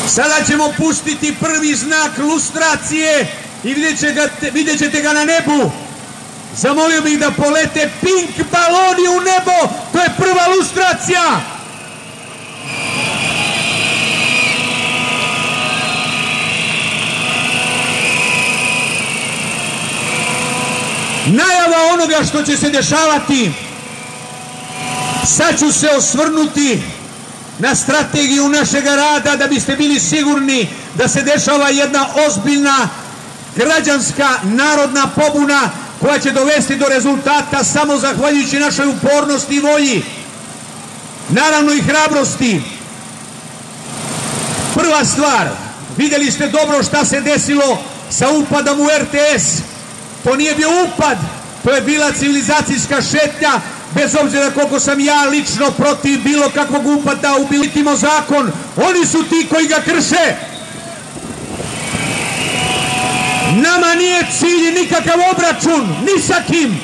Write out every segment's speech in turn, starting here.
Sada ćemo pustiti prvi znak lustracije i vidjet ćete ga na nebu. Zamolio bih da polete pink baloni u nebo, to je prva lustracija. Najava onoga što će se dešavati. Sad ću se osvrnuti na strategiju našeg rada da biste bili sigurni da se dešava jedna ozbiljna građanska narodna pobuna koja će dovesti do rezultata samo zahvaljujući našoj upornosti i volji, naravno i hrabrosti. Prva stvar, vidjeli ste dobro šta se desilo sa upadom u RTS. To nije bio upad, to je bila civilizacijska šetnja, bez obzira koliko sam ja lično protiv bilo kakvog upada u bilitimo zakon. Oni su ti koji ga krše. Nama nije cilj nikakav obračun, ni sa kim,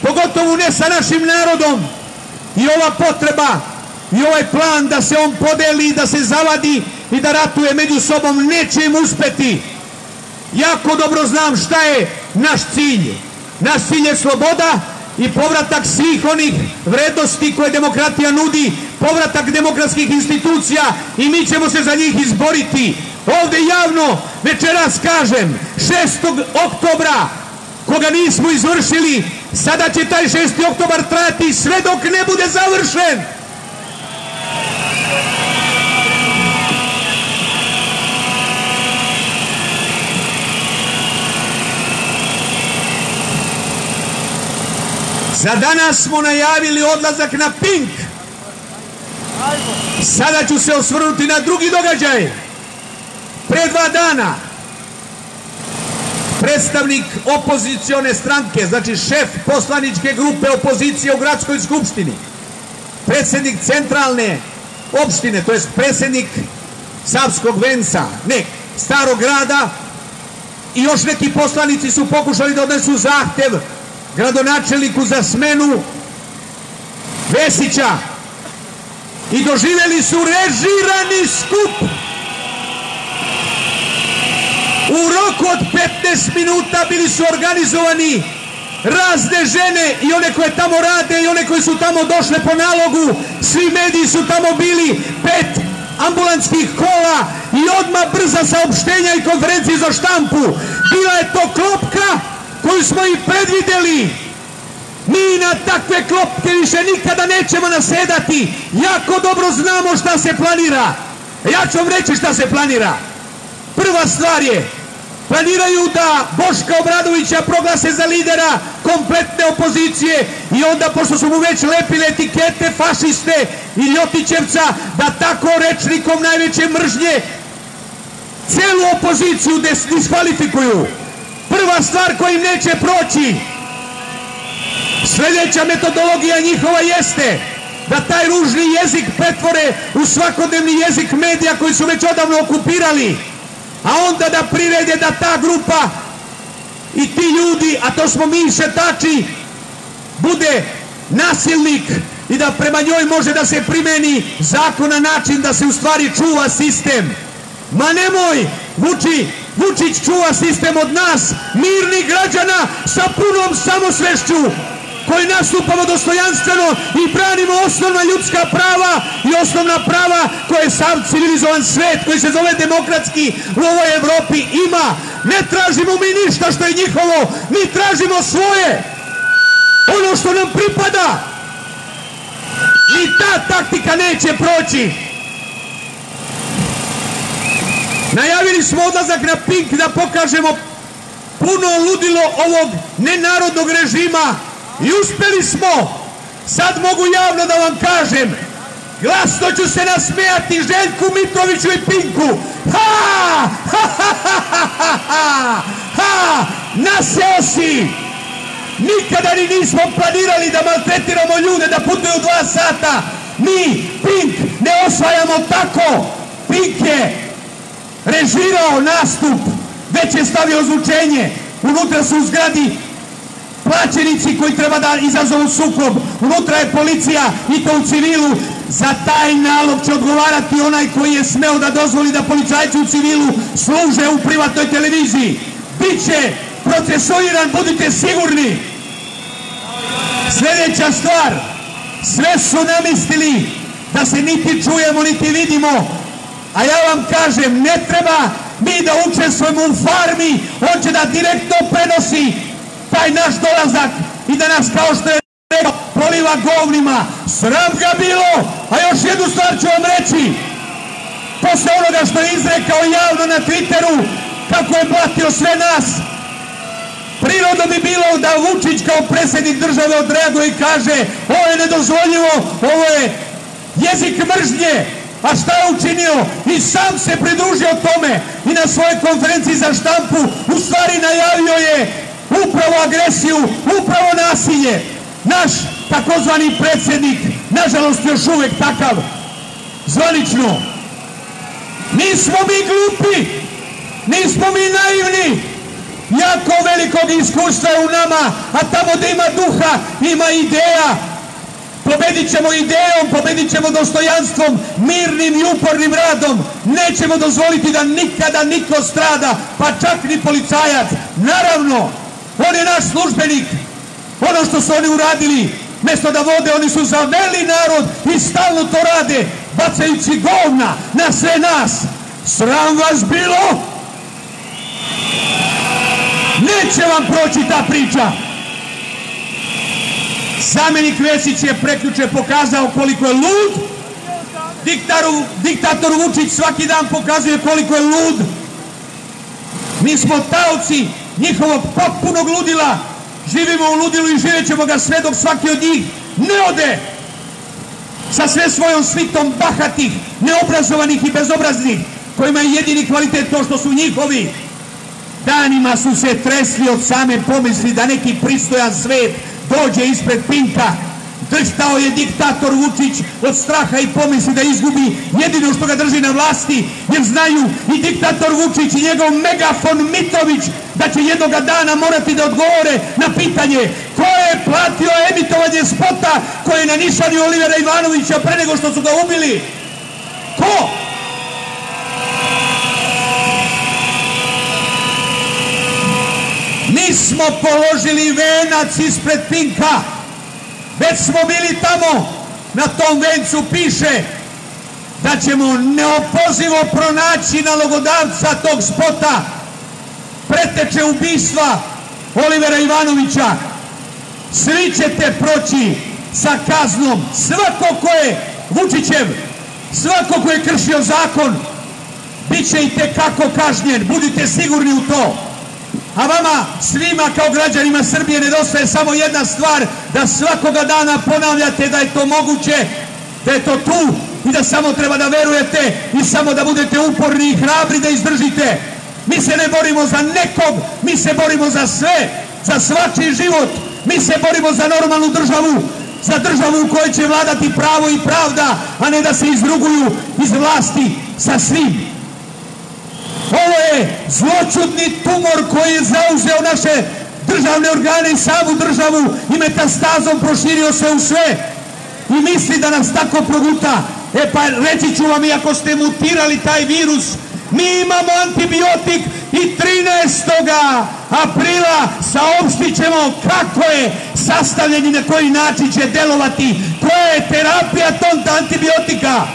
pogotovo ne sa našim narodom. I ova potreba i ovaj plan da se on podeli, da se zavadi i da ratuje među sobom neće im uspeti. Jako dobro znam šta je naš cilj. Naš cilj je sloboda i povratak svih onih vrednosti koje demokratija nudi, povratak demokratskih institucija i mi ćemo se za njih izboriti. Ovdje javno večeras kažem, 6. oktobra, koga nismo izvršili, sada će taj 6. oktobar trajati sve dok ne bude završen. Za danas smo najavili odlazak na Pink. Sada ću se osvrnuti na drugi događaj. Pre 2 dana predstavnik opozicione stranke, znači šef poslaničke grupe opozicije u gradskoj skupštini, predsjednik centralne opštine, to jest predsjednik Savskog venca, ne, Starog grada i još neki poslanici su pokušali da odnesu zahtev gradonačelniku za smenu Vesića i doživjeli su režirani skup. U roku od 15 minuta bili su organizovani razne žene i one koje tamo rade i one koje su tamo došle po nalogu. Svi mediji su tamo bili, 5 ambulantskih kola i odmah brza saopštenja i konferencije za štampu. Bila je to klopka koju smo i predvidjeli. Mi na takve klopke više nikada nećemo nasedati. Jako dobro znamo šta se planira. Ja ću vam reći šta se planira. Prva stvar je, planiraju da Boška Obradovića proglase za lidera kompletne opozicije i onda, pošto su mu već lepile etikete fašiste i Ljotićevca, da tako rečnikom najveće mržnje cijelu opoziciju diskvalifikuju. Prva stvar koja im neće proći. Sljedeća metodologija njihova jeste da taj ružni jezik pretvore u svakodnevni jezik medija koji su već odavno okupirali, a onda da prirede da ta grupa i ti ljudi, a to smo mi šetači, bude nasilnik i da prema njoj može da se primeni zakon na način da se u stvari čuva sistem. Ma nemoj, Vučić čuva sistem od nas, mirnih građana sa punom samosvešću, koji nastupamo dostojanstveno i branimo osnovna ljudska prava i osnovna prava koje sav civilizovan svet koji se zove demokratski u ovoj Evropi ima. Ne tražimo mi ništa što je njihovo, mi tražimo svoje, ono što nam pripada. I ta taktika neće proći. Najavili smo odlazak na Pink da pokažemo puno ludilo ovog nenarodnog režima i uspjeli smo. Sad mogu javno da vam kažem, glasno ću se nasmejati Željku Mitroviću i Pinku. Ha! Ha! Ha! Ha! Ha! Ha! Ha! Naseo si! Nikada ni nismo planirali da maltretiramo ljude, da putuju 2 sata. Mi Pink ne osvajamo tako. Pink je režirao nastup, već je stavio ozvučenje. Unutra su u zgradi plaćenici koji treba da izazovu sukob. Unutra je policija i to u civilu. Za taj nalog će odgovarati onaj koji je smeo da dozvoli da policajci u civilu služe u privatnoj televiziji. Biće procesuiran, budite sigurni. Sljedeća stvar, sve su namistili da se niti čujemo niti vidimo, a ja vam kažem, ne treba mi da učestvujemo u farmi, on će da direktno prenosi taj naš dolazak i da nas, kao što je rekao, poliva govnima. Sram ga bilo. A još jednu stvar ću vam reći, posle onoga što je izrekao javno na Twitteru kako je blatio sve nas, prirodno bi bilo da Vučić kao predsjednik države odreaguje i kaže ovo je nedozvoljivo, ovo je jezik mržnje. A šta je učinio? I sam se pridružio tome i na svojoj konferenciji za štampu u stvari najavio je upravo agresiju, upravo nasilje. Naš takozvani predsjednik, nažalost još uvijek takav, zvanično. Nismo mi glupi, nismo mi naivni. Jako velikog iskustva je u nama, a tamo gdje ima duha, ima ideja. Pobedit ćemo idejom, pobedit ćemo dostojanstvom, mirnim i upornim radom. Nećemo dozvoliti da nikada niko strada, pa čak ni policajac. Naravno, on je naš službenik. Ono što su oni uradili, mjesto da vode, oni su zaveli narod i stalno to rade, bacajući govna na sve nas. Sram vas bilo! Neće vam proći ta priča. Zamjenik Vesić je prekjuče pokazao koliko je lud. Diktator Vučić svaki dan pokazuje koliko je lud. Mi smo taoci njihovog potpunog ludila. Živimo u ludilu i živjet ćemo ga sve dok svaki od njih ne ode sa sve svojom svitom bahatih, neobrazovanih i bezobraznih, kojima je jedini kvalitet to što su njihovi. Danima su se tresli od same pomisli da neki pristojan svet dođe ispred Pinka. Drhtao je diktator Vučić od straha i pomisli da izgubi jedino što ga drži na vlasti, jer znaju i diktator Vučić i njegov megafon Mitović da će jednoga dana morati da odgovore na pitanje ko je platio emitovanje spota koje je na nišani Olivera Ivanovića pre nego što su ga ubili. Ko? Nismo položili venac ispred Pinka, već smo bili tamo. Na tom vencu piše da ćemo neopozivo pronaći nalogodavca tog spota, preteče ubistva Olivera Ivanovića. Svi ćete proći sa kaznom. Svako ko je Vučićev, svako ko je kršio zakon, bit će i tekako kažnjen. Budite sigurni u to. A vama svima kao građanima Srbije nedostaje samo jedna stvar, da svakoga dana ponavljate da je to moguće, da je to tu i da samo treba da verujete i samo da budete uporni i hrabri da izdržite. Mi se ne borimo za nekog, mi se borimo za sve, za svačiji život. Mi se borimo za normalnu državu, za državu u kojoj će vladati pravo i pravda, a ne da se izruguju iz vlasti sa svim. Ovo je zloćudni tumor koji je zauzeo naše državne organe i samu državu i metastazom proširio se u sve i misli da nas tako proguta. E pa reći ću vam, i ako ste mutirali taj virus, mi imamo antibiotik i 13. aprila saopštit ćemo kako je sastavljen i na koji način će delovati, koja je terapija tog antibiotika.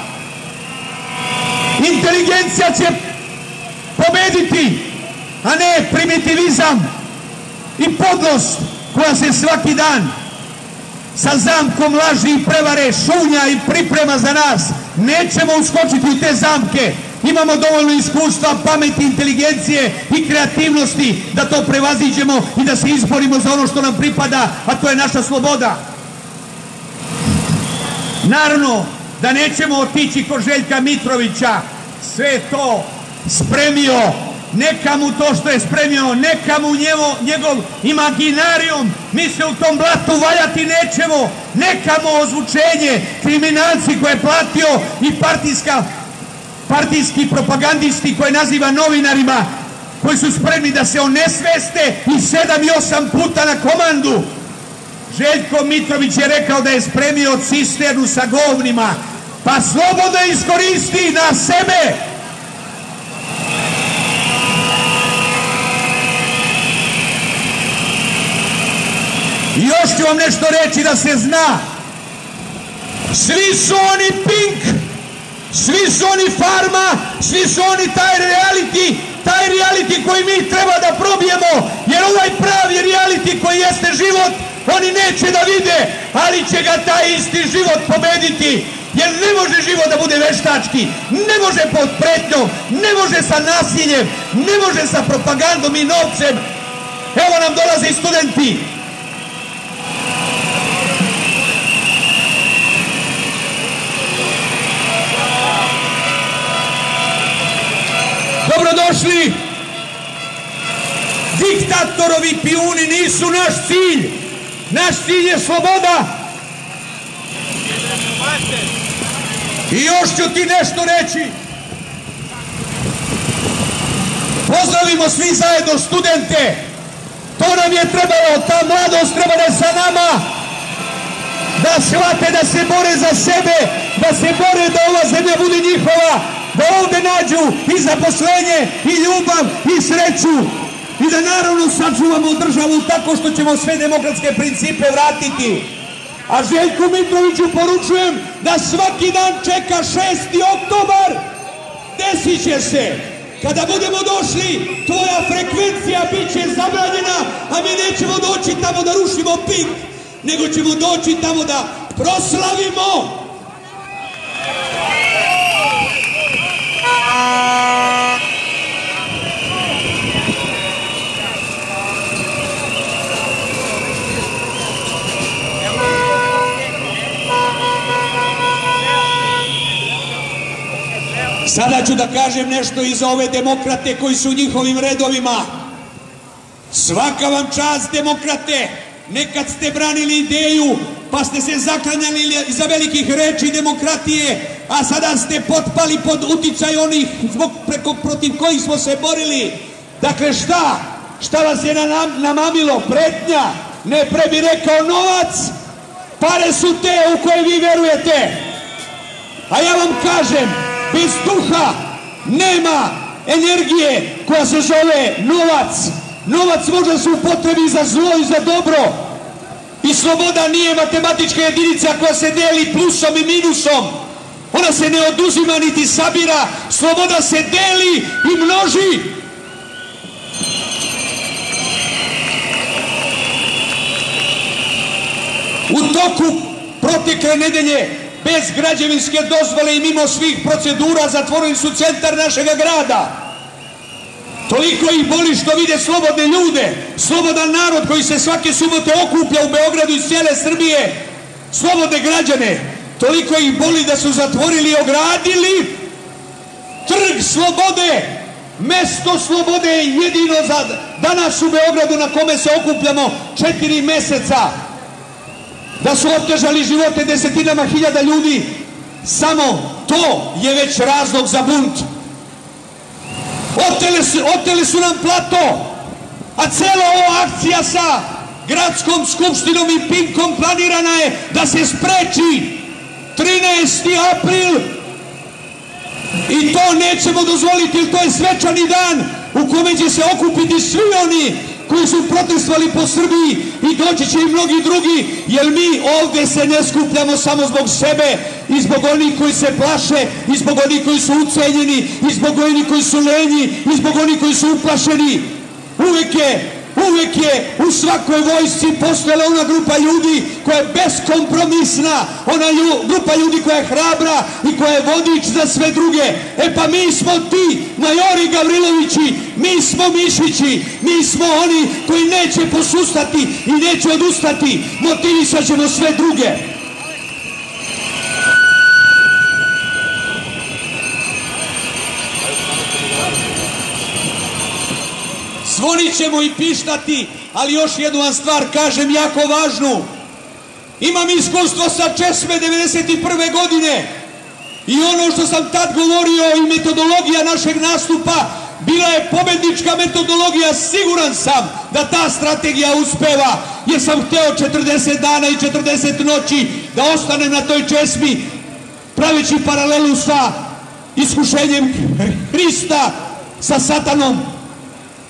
Inteligencija će pobediti, a ne primitivizam i podlost koja se svaki dan sa zamkom laži i prevare šunja i priprema za nas. Nećemo uskočiti u te zamke. Imamo dovoljno iskustva, pameti, inteligencije i kreativnosti da to prevaziđemo i da se izborimo za ono što nam pripada, a to je naša sloboda. Naravno da nećemo otići kod Željka Mitrovića, sve to spremio, neka mu to što je spremio, neka mu njegov imaginarijum, mi se u tom blatu valjati nećemo, neka mu ozvučenje, kriminalci koje je platio i partijski propagandisti koje naziva novinarima, koji su spremni da se onesveste i 7 i 8 puta na komandu. Željko Mitrović je rekao da je spremio cisternu sa govnima, pa slobodno iskoristi na sebe. I još ću vam nešto reći da se zna. Svi su oni Pink, svi su oni Farma, svi su oni taj reality koji mi treba da probijemo, jer ovaj pravi reality koji jeste život, oni neće da vide, ali će ga taj isti život pobediti, jer ne može život da bude veštački, ne može pod pretnjom, ne može sa nasiljem, ne može sa propagandom i novcem. Evo nam dolaze i studenti. Dobrodošli. Diktatorovi pijuni nisu naš cilj. Naš cilj je sloboda. I još ću ti nešto reći. Pozdravimo svi zajedno studente. To nam je trebalo, ta mladost treba da je sa nama. Da shvate da se bore za sebe, da se bore da ova zemlja bude njihova, da ovde nađu i zaposlenje, i ljubav, i sreću, i da naravno sačuvamo državu tako što ćemo sve demokratske principe vratiti. A Željku Mitroviću poručujem da svaki dan čeka 6. oktobar. Desit će se. Kada budemo došli, tvoja frekvencija bit će zabranjena, a mi nećemo doći tamo da rušimo Pink, nego ćemo doći tamo da proslavimo. Sada ću da kažem nešto i za ove demokrate koji su u njihovim redovima. Svaka vam čast, demokrate. Nekad ste branili ideju, pa ste se zaklanjali iza velikih reči demokratije, a sada ste potpali pod uticaj onih protiv kojih smo se borili. Dakle, šta vas je namamilo? Pretnja? Ne, pre bi rekao novac. Pare su te u koje vi verujete. A ja vam kažem, bez duha nema energije koja se zove novac. Novac može se upotrebi za zlo i za dobro. I sloboda nije matematička jedinica koja se deli plusom i minusom. Ona se ne oduzima niti sabira. Sloboda se deli i množi. U toku protekle nedelje, bez građevinske dozvole i mimo svih procedura, zatvorili su centar našeg grada. Toliko ih boli što vide slobodne ljude, slobodan narod koji se svake subote okuplja u Beogradu iz cijele Srbije, slobodne građane. Toliko ih boli da su zatvorili i ogradili Trg slobode. Mesto slobode je jedino za danas u Beogradu na kome se okupljamo 4 meseca. Da su otežali živote desetinama hiljada ljudi, samo to je već razlog za bunt. Oteli su nam plato, a cela ova akcija sa gradskom skupštinom i Pinkom planirana je da se spreči. 13. april i to nećemo dozvoliti, jer to je svečani dan u kome će se okupiti svi oni koji su protestovali po Srbiji i doći će i mnogi drugi, jer mi ovde se ne skupljamo samo zbog sebe i zbog onih koji se plaše i zbog onih koji su ucenjeni i zbog onih koji su lenji i zbog onih koji su uplašeni. Uvek je u svakoj vojsci postojala ona grupa ljudi koja je beskompromisna, ona grupa ljudi koja je hrabra i koja je vodič za sve druge. E pa mi smo ti majori Gavrilovići, mi smo mišići, mi smo oni koji neće posustati i neće odustati, motivisat ćemo sve druge. Zvonit ćemo i pištati, ali još jednu vam stvar kažem jako važnu. Imam iskustvo sa Česme 1991. godine i ono što sam tad govorio i metodologija našeg nastupa bila je pobednička metodologija. Siguran sam da ta strategija uspeva, jer sam hteo 40 dana i 40 noći da ostanem na toj Česmi praveći paralelu sa iskušenjem Hrista sa Satanom,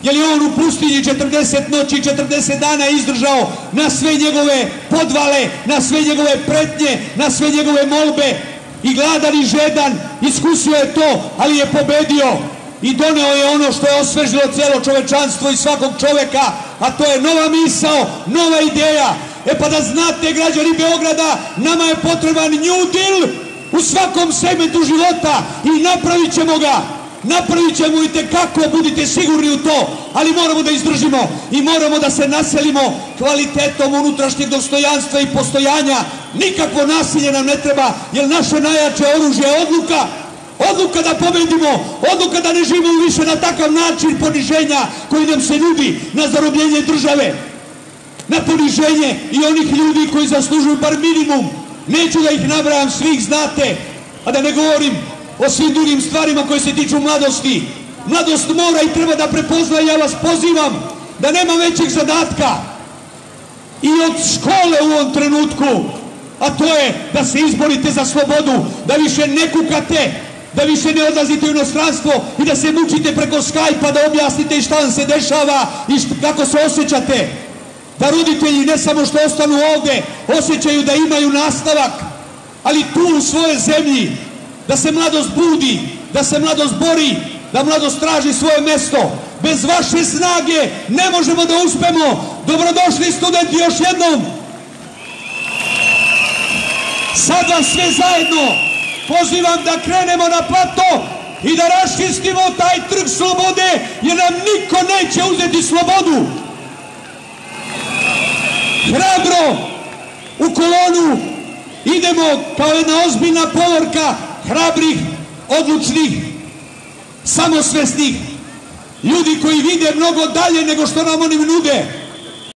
jer je on u pustinji 40 noći i 40 dana izdržao na sve njegove podvale, na sve njegove pretnje, na sve njegove molbe, i gladan i žedan iskusio je to, ali je pobedio i doneo je ono što je osvežilo cijelo čovečanstvo i svakog čoveka, a to je nova misao, nova ideja. E pa da znate, građani Beograda, nama je potreban New Deal u svakom segmentu života i napravit ćemo ga. Napravit ćemo i tekako, budite sigurni u to, ali moramo da izdržimo i moramo da se naselimo kvalitetom unutrašnjeg dostojanstva i postojanja. Nikakvo nasilje nam ne treba, jer naše najjače oružje je odluka. Odluka da pobedimo, odluka da ne živimo više na takav način poniženja koji nam se nudi, na zarobljenje države, na poniženje i onih ljudi koji zaslužuju bar minimum. Neću da ih nabrajam, svih znate, a da ne govorim o svim drugim stvarima koje se tiču mladosti. Mladost mora i treba da prepozna, ja vas pozivam da nema većeg zadatka i od škole u ovom trenutku, a to je da se izborite za slobodu, da više ne kukate, da više ne odlazite u inostranstvo i da se mučite preko Skype-a da objasnite šta vam se dešava i kako se osjećate. Da roditelji ne samo što ostanu ovde, osjećaju da imaju nastavak, ali tu u svojoj zemlji, da se mladost budi, da se mladost bori, da mladost traži svoje mesto. Bez vaše snage ne možemo da uspemo. Dobrodošli studenti još jednom. Sad vas sve zajedno pozivam da krenemo na plato i da raščistimo taj trg slobode, jer nam niko neće uzeti slobodu. Hrabro u kolonu idemo kao jedna ozbiljna povorka hrabrih, odlučnih, samosvesnih ljudi koji vide mnogo dalje nego što nam oni nude.